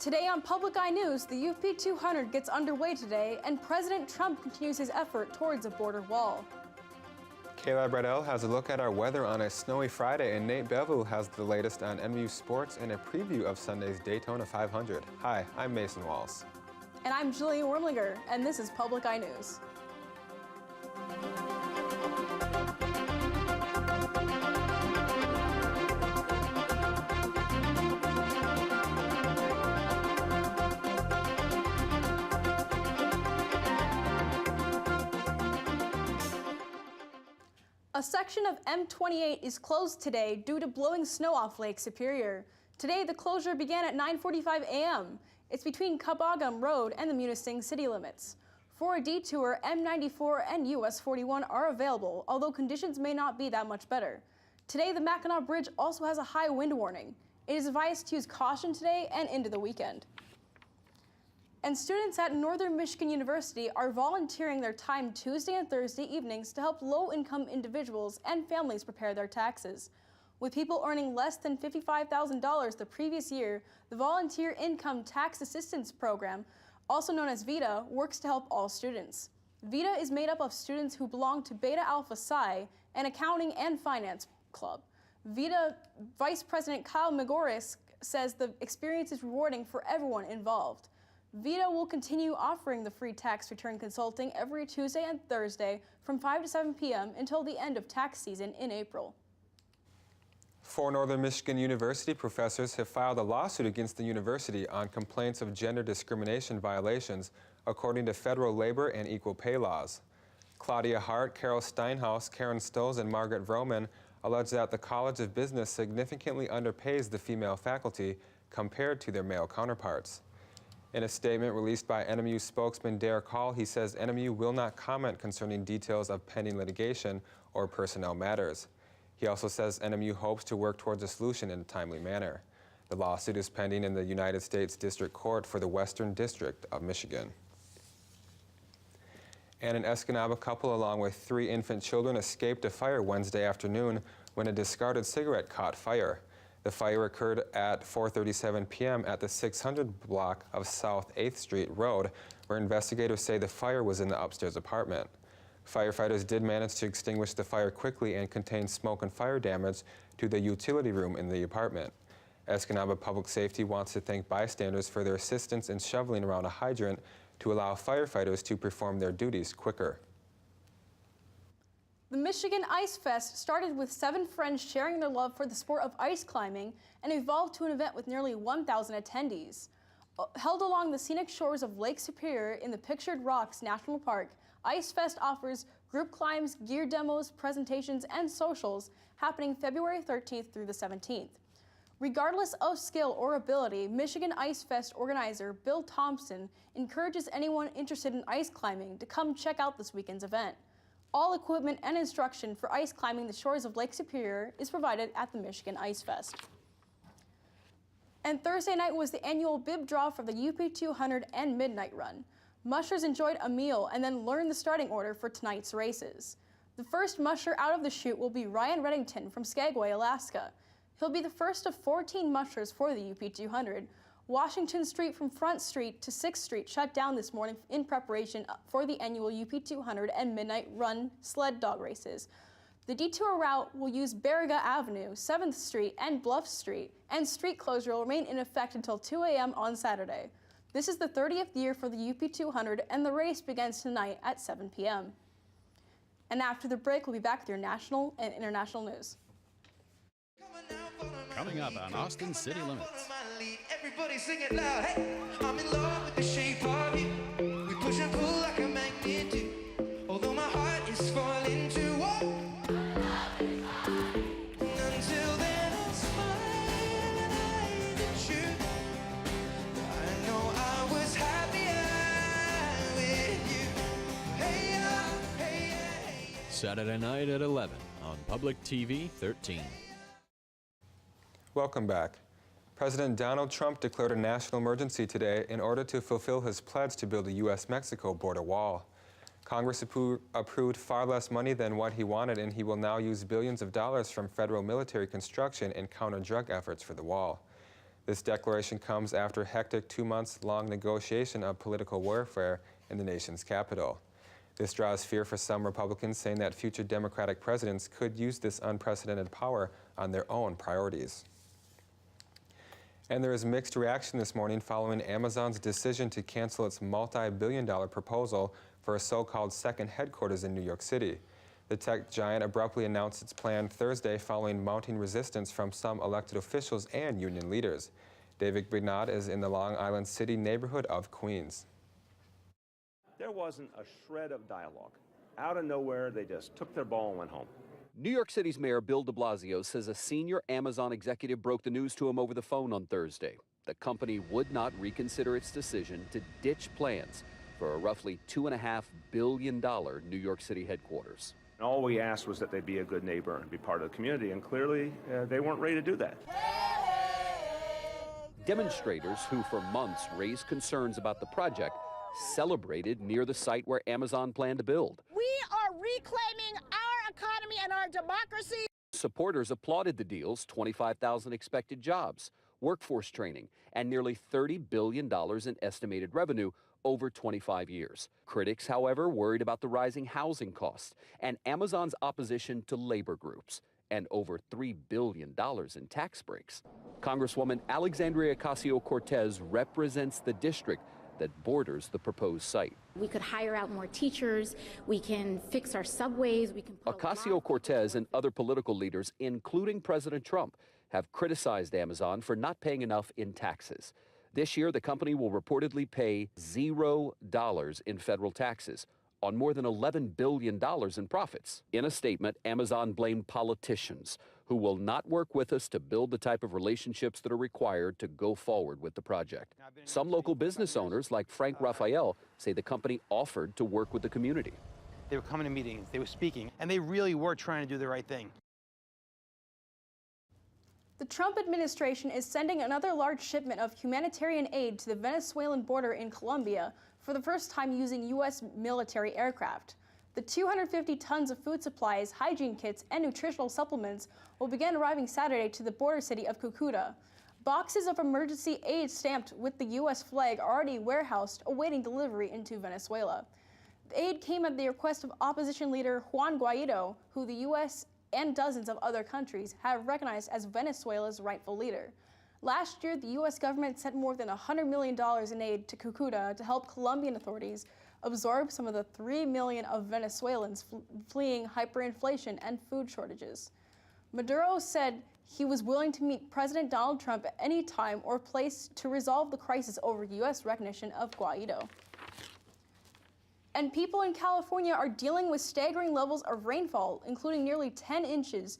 Today on Public Eye News, the UP 200 gets underway today, and President Trump continues his effort towards a border wall. Kayla Bradell has a look at our weather on a snowy Friday, and Nate Bevu has the latest on NMU sports and a preview of Sunday's Daytona 500. Hi, I'm Mason Walls. And I'm Jillian Wormlinger, and this is Public Eye News. A section of M28 is closed today due to blowing snow off Lake Superior. Today, the closure began at 9:45 a.m. It's between Kabagam Road and the Munising city limits. For a detour, M94 and US 41 are available, although conditions may not be that much better. Today, the Mackinac Bridge also has a high wind warning. It is advised to use caution today and into the weekend. And students at Northern Michigan University are volunteering their time Tuesday and Thursday evenings to help low-income individuals and families prepare their taxes. With people earning less than $55,000 the previous year, the Volunteer Income Tax Assistance Program, also known as VITA, works to help all students. VITA is made up of students who belong to Beta Alpha Psi, an accounting and finance club. VITA Vice President Kyle Megoris says the experience is rewarding for everyone involved. VITA will continue offering the free tax return consulting every Tuesday and Thursday from 5 to 7 p.m. until the end of tax season in April. 4 Northern Michigan University professors have filed a lawsuit against the university on complaints of gender discrimination violations, according to federal labor and equal pay laws. Claudia Hart, Carol Steinhaus, Karen Stolz, and Margaret Vroman allege that the College of Business significantly underpays the female faculty compared to their male counterparts. In a statement released by NMU spokesman Derek Hall, he says NMU will not comment concerning details of pending litigation or personnel matters. He also says NMU hopes to work towards a solution in a timely manner. The lawsuit is pending in the United States District Court for the Western District of Michigan. And an Escanaba couple along with 3 infant children escaped a fire Wednesday afternoon when a discarded cigarette caught fire. The fire occurred at 4:37 p.m. at the 600 block of South 8th Street Road, where investigators say the fire was in the upstairs apartment. Firefighters did manage to extinguish the fire quickly and contain smoke and fire damage to the utility room in the apartment. Escanaba Public Safety wants to thank bystanders for their assistance in shoveling around a hydrant to allow firefighters to perform their duties quicker. The Michigan Ice Fest started with 7 friends sharing their love for the sport of ice climbing and evolved to an event with nearly 1,000 attendees. Held along the scenic shores of Lake Superior in the Pictured Rocks National Park, Ice Fest offers group climbs, gear demos, presentations, and socials happening February 13th through the 17th. Regardless of skill or ability, Michigan Ice Fest organizer Bill Thompson encourages anyone interested in ice climbing to come check out this weekend's event. All equipment and instruction for ice climbing the shores of Lake Superior is provided at the Michigan Ice Fest. And Thursday night was the annual bib draw for the UP 200 and Midnight Run. Mushers enjoyed a meal and then learned the starting order for tonight's races. The first musher out of the chute will be Ryan Reddington from Skagway, Alaska. He'll be the first of 14 mushers for the UP 200. Washington Street from Front Street to 6th Street shut down this morning in preparation for the annual UP 200 and Midnight Run sled dog races. The detour route will use Baraga Avenue, 7th Street, and Bluff Street, and street closure will remain in effect until 2 a.m. on Saturday. This is the 30th year for the UP 200, and the race begins tonight at 7 p.m. And after the break, we'll be back with your national and international news. Coming up on Austin City Limits. Everybody sing it loud. Hey, I'm in love with the shape of you. We push and pull like a magnet do. Although my heart is falling too. Until then I'll smile and hide the truth. I know I was happier with you. Hey, hey, hey. Saturday night at 11 on Public TV 13. Welcome back. President Donald Trump declared a national emergency today in order to fulfill his pledge to build a U.S.-Mexico border wall. Congress approved far less money than what he wanted, and he will now use billions of dollars from federal military construction and counter-drug efforts for the wall. This declaration comes after a hectic 2-month-long negotiation of political warfare in the nation's capital. This draws fear for some Republicans, saying that future Democratic presidents could use this unprecedented power on their own priorities. And there is mixed reaction this morning following Amazon's decision to cancel its multi-billion-dollar proposal for a so-called second headquarters in New York City. The tech giant abruptly announced its plan Thursday following mounting resistance from some elected officials and union leaders. David Brignard is in the Long Island City neighborhood of Queens. There wasn't a shred of dialogue. Out of nowhere, they just took their ball and went home. New York City's Mayor Bill de Blasio says a senior Amazon executive broke the news to him over the phone on Thursday. The company would not reconsider its decision to ditch plans for a roughly $2.5 billion New York City headquarters. And all we asked was that they be a good neighbor and be part of the community, and clearly they weren't ready to do that. Demonstrators who for months raised concerns about the project celebrated near the site where Amazon planned to build. We are reclaiming our economy and our democracy. Supporters applauded the deal's 25,000 expected jobs, workforce training, and nearly $30 billion in estimated revenue over 25 years. Critics, however, worried about the rising housing costs and Amazon's opposition to labor groups and over $3 billion in tax breaks. Congresswoman Alexandria Ocasio-Cortez represents the district that borders the proposed site. We could hire out more teachers, we can fix our subways, we can put Ocasio-Cortez and other political leaders, including President Trump, have criticized Amazon for not paying enough in taxes. This year, the company will reportedly pay $0 in federal taxes on more than $11 billion in profits. In a statement, Amazon blamed politicians who will not work with us to build the type of relationships that are required to go forward with the project. Some local business owners, like Frank Raphael, say the company offered to work with the community. They were coming to meetings, they were speaking, and they really were trying to do the right thing. The Trump administration is sending another large shipment of humanitarian aid to the Venezuelan border in Colombia for the first time using U.S. military aircraft. The 250 tons of food supplies, hygiene kits, and nutritional supplements will begin arriving Saturday to the border city of Cucuta. Boxes of emergency aid stamped with the U.S. flag are already warehoused, awaiting delivery into Venezuela. The aid came at the request of opposition leader Juan Guaido, who the U.S. and dozens of other countries have recognized as Venezuela's rightful leader. Last year, the U.S. government sent more than $100 million in aid to Cucuta to help Colombian authorities absorb some of the 3 million of Venezuelans fleeing hyperinflation and food shortages. Maduro said he was willing to meet President Donald Trump at any time or place to resolve the crisis over U.S. recognition of Guaido. And people in California are dealing with staggering levels of rainfall, including nearly 10 inches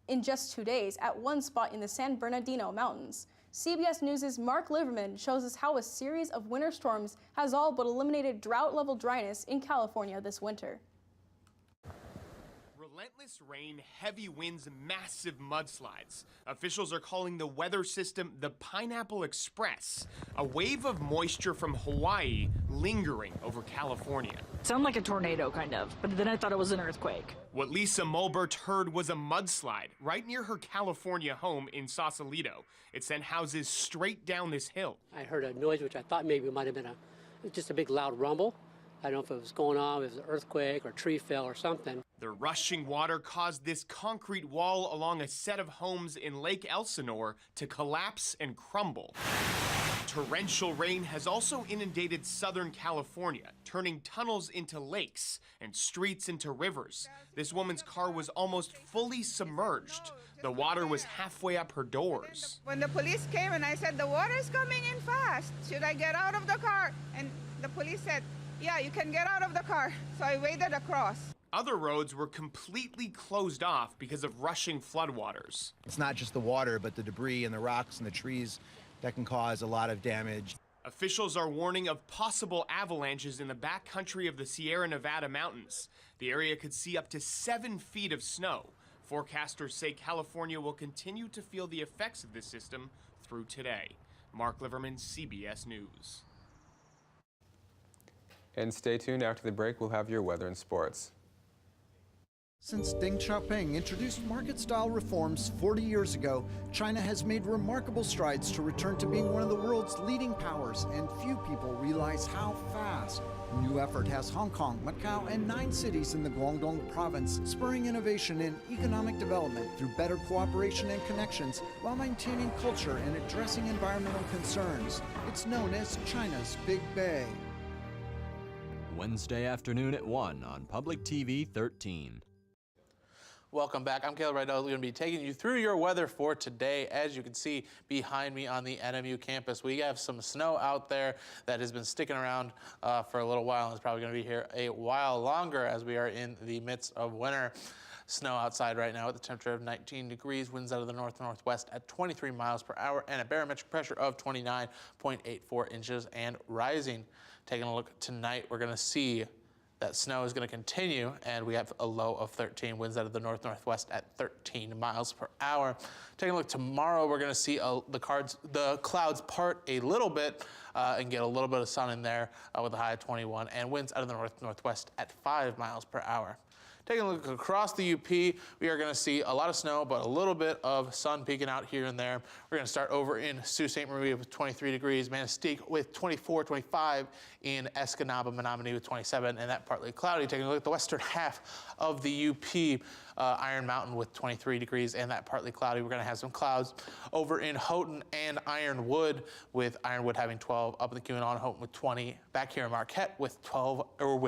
in just 2 days at one spot in the San Bernardino Mountains. CBS News' Mark Liverman shows us how a series of winter storms has all but eliminated drought-level dryness in California this winter. Relentless rain, heavy winds, massive mudslides. Officials are calling the weather system the Pineapple Express, a wave of moisture from Hawaii lingering over California. Sound like a tornado, kind of, but then I thought it was an earthquake. What Lisa Mulbert heard was a mudslide right near her California home in Sausalito. It sent houses straight down this hill. I heard a noise which I thought maybe it might have been just a big loud rumble. I don't know if it was going on, if it was an earthquake or a tree fell or something. The rushing water caused this concrete wall along a set of homes in Lake Elsinore to collapse and crumble. Torrential rain has also inundated Southern California, turning tunnels into lakes and streets into rivers. This woman's car was almost fully submerged. The water was halfway up her doors. When the police came and I said, the water's coming in fast, should I get out of the car? And the police said, yeah, you can get out of the car. So I waded across. Other roads were completely closed off because of rushing floodwaters. It's not just the water, but the debris and the rocks and the trees that can cause a lot of damage. Officials are warning of possible avalanches in the backcountry of the Sierra Nevada mountains. The area could see up to 7 feet of snow. Forecasters say California will continue to feel the effects of this system through today. Mark Liverman, CBS News. And stay tuned. After the break, we'll have your weather and sports. Since Deng Xiaoping introduced market-style reforms 40 years ago, China has made remarkable strides to return to being one of the world's leading powers, and few people realize how fast. A new effort has Hong Kong, Macau, and 9 cities in the Guangdong province spurring innovation and economic development through better cooperation and connections while maintaining culture and addressing environmental concerns. It's known as China's Big Bay. Wednesday afternoon at 1 on Public TV 13. Welcome back. I'm Caleb Rydell. We're going to be taking you through your weather for today. As you can see behind me on the NMU campus, we have some snow out there that has been sticking around for a little while, and it's probably going to be here a while longer as we are in the midst of winter. Snow outside right now at the temperature of 19 degrees, winds out of the north-northwest at 23 miles per hour, and a barometric pressure of 29.84 inches and rising. Taking a look tonight, we're going to see that snow is going to continue, and we have a low of 13, winds out of the north-northwest at 13 miles per hour. Taking a look tomorrow, we're going to see the clouds part a little bit and get a little bit of sun in there with a high of 21, and winds out of the north-northwest at 5 miles per hour. Taking a look across the UP, we are going to see a lot of snow, but a little bit of sun peeking out here and there. We're going to start over in Sault Ste. Marie with 23 degrees, Manistee with 24, 25, in Escanaba, Menominee with 27, and that partly cloudy. Taking a look at the western half of the UP, Iron Mountain with 23 degrees, and that partly cloudy. We're going to have some clouds over in Houghton and Ironwood, with Ironwood having 12, up in the Keweenaw, Houghton with 20, back here in Marquette with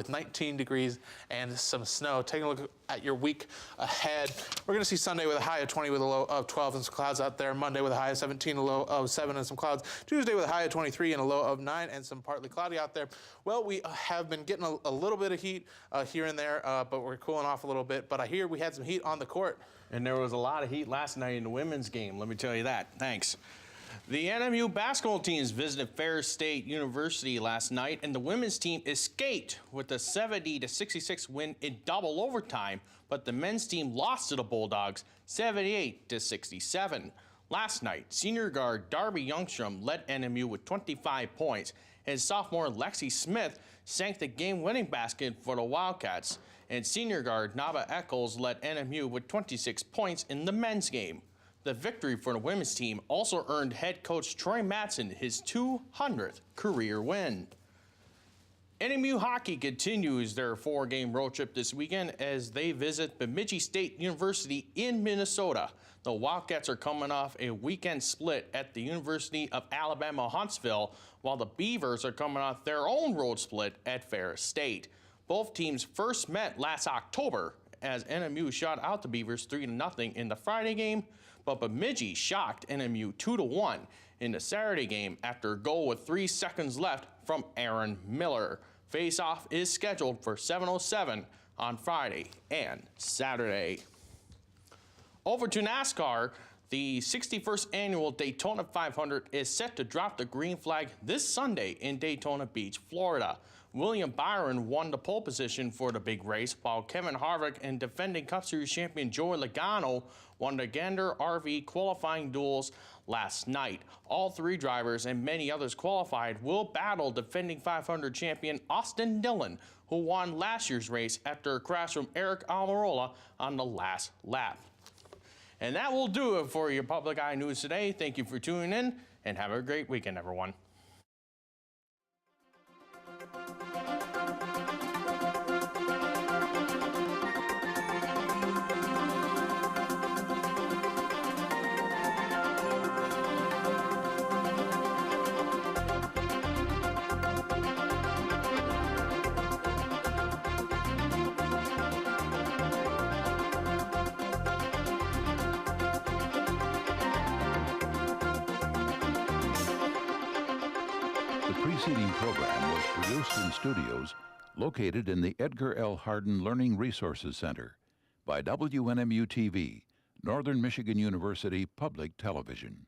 19 degrees and some snow. Taking a look at your week ahead, we're going to see Sunday with a high of 20 with a low of 12 and some clouds out there. Monday with a high of 17, a low of 7 and some clouds. Tuesday with a high of 23 and a low of 9 and some partly cloudy out there. Well, we have been getting a little bit of heat here and there, but we're cooling off a little bit. But I hear we had some heat on the court. And there was a lot of heat last night in the women's game, let me tell you that. Thanks. The NMU basketball teams visited Ferris State University last night, and the women's team escaped with a 70-66 win in double overtime, but the men's team lost to the Bulldogs 78-67. Last night, senior guard Darby Youngstrom led NMU with 25 points, and sophomore Lexi Smith sank the game-winning basket for the Wildcats, and senior guard Nava Eccles led NMU with 26 points in the men's game. The victory for the women's team also earned head coach Troy Matson his 200th career win. NMU hockey continues their 4-game road trip this weekend as they visit Bemidji State University in Minnesota. The Wildcats are coming off a weekend split at the University of Alabama Huntsville, while the Beavers are coming off their own road split at Ferris State. Both teams first met last October as NMU shot out the Beavers 3-0 in the Friday game, but Bemidji shocked NMU 2-1 in the Saturday game after a goal with 3 seconds left from Aaron Miller. Face-off is scheduled for 7:07 on Friday and Saturday. Over to NASCAR, the 61st annual Daytona 500 is set to drop the green flag this Sunday in Daytona Beach, Florida. William Byron won the pole position for the big race, while Kevin Harvick and defending Cup Series champion Joey Logano won the Gander RV qualifying duels last night. All 3 drivers and many others qualified will battle defending 500 champion Austin Dillon, who won last year's race after a crash from Eric Almirola on the last lap. And that will do it for your Public Eye News today. Thank you for tuning in, and have a great weekend, everyone. The preceding program was produced in studios located in the Edgar L. Hardin Learning Resources Center by WNMU-TV, Northern Michigan University Public Television.